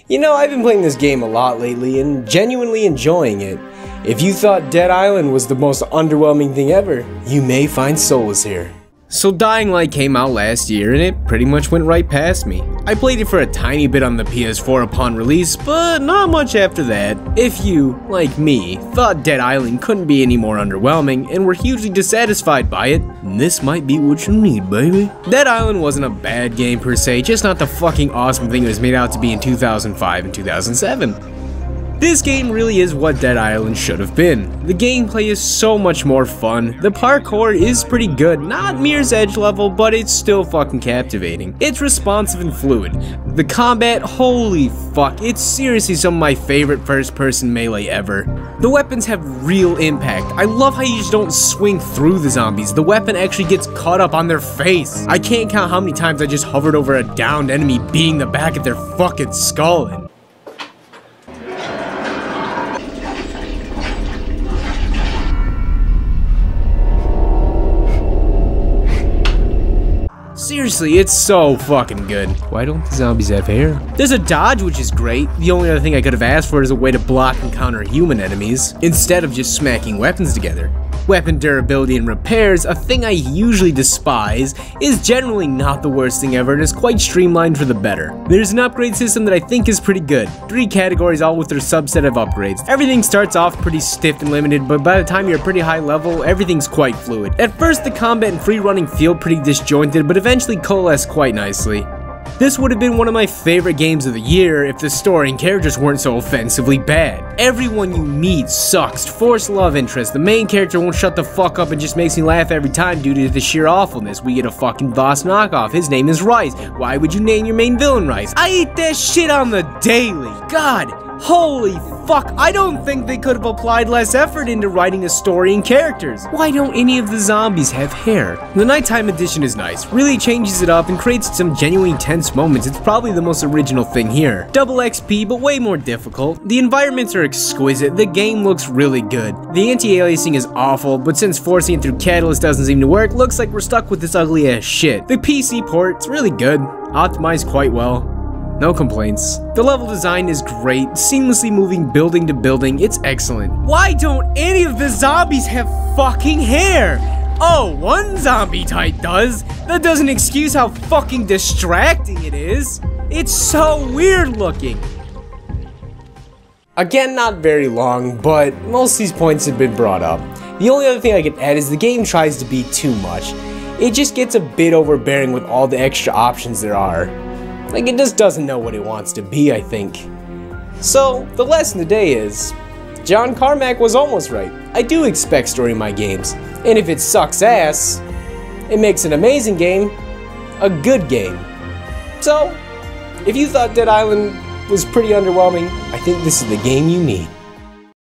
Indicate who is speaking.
Speaker 1: You know, I've been playing this game a lot lately and genuinely enjoying it. If you thought Dead Island was the most underwhelming thing ever, you may find solace here. So Dying Light came out last year and it pretty much went right past me. I played it for a tiny bit on the PS4 upon release, but not much after that. If you, like me, thought Dead Island couldn't be any more underwhelming and were hugely dissatisfied by it, this might be what you need, baby. Dead Island wasn't a bad game per se, just not the fucking awesome thing it was made out to be in 2005 and 2007. This game really is what Dead Island should have been. The gameplay is so much more fun, the parkour is pretty good, not Mirror's Edge level, but it's still fucking captivating. It's responsive and fluid. The combat, holy fuck, it's seriously some of my favorite first-person melee ever. The weapons have real impact. I love how you just don't swing through the zombies, the weapon actually gets caught up on their face. I can't count how many times I just hovered over a downed enemy beating the back of their fucking skull in. Seriously, it's so fucking good. Why don't the zombies have hair? There's a dodge, which is great. The only other thing I could have asked for is a way to block and counter human enemies, instead of just smacking weapons together. Weapon durability and repairs, a thing I usually despise, is generally not the worst thing ever and is quite streamlined for the better. There's an upgrade system that I think is pretty good. 3 categories all with their subset of upgrades. Everything starts off pretty stiff and limited, but by the time you're pretty high level, everything's quite fluid. At first, the combat and free running feel pretty disjointed, but eventually coalesce quite nicely. This would have been one of my favorite games of the year if the story and characters weren't so offensively bad. Everyone you meet sucks. Forced love interest. The main character won't shut the fuck up and just makes me laugh every time due to the sheer awfulness. We get a fucking boss knockoff. His name is Rice. Why would you name your main villain Rice? I eat that shit on the daily. God. Holy fuck, I don't think they could have applied less effort into writing a story and characters. Why don't any of the zombies have hair? The nighttime edition is nice, really changes it up and creates some genuinely tense moments. It's probably the most original thing here. Double XP, but way more difficult. The environments are exquisite, the game looks really good. The anti-aliasing is awful, but since forcing it through Catalyst doesn't seem to work, looks like we're stuck with this ugly ass shit. The PC port, it's really good, optimized quite well. No complaints. The level design is great, seamlessly moving building to building, it's excellent. Why don't any of the zombies have fucking hair? Oh, one zombie type does. That doesn't excuse how fucking distracting it is. It's so weird looking. Again, not very long, but most of these points have been brought up. The only other thing I can add is the game tries to be too much. It just gets a bit overbearing with all the extra options there are. Like, it just doesn't know what it wants to be, I think. So, the lesson today is, John Carmack was almost right. I do expect story in my games. And if it sucks ass, it makes an amazing game a good game. So, if you thought Dead Island was pretty underwhelming, I think this is the game you need.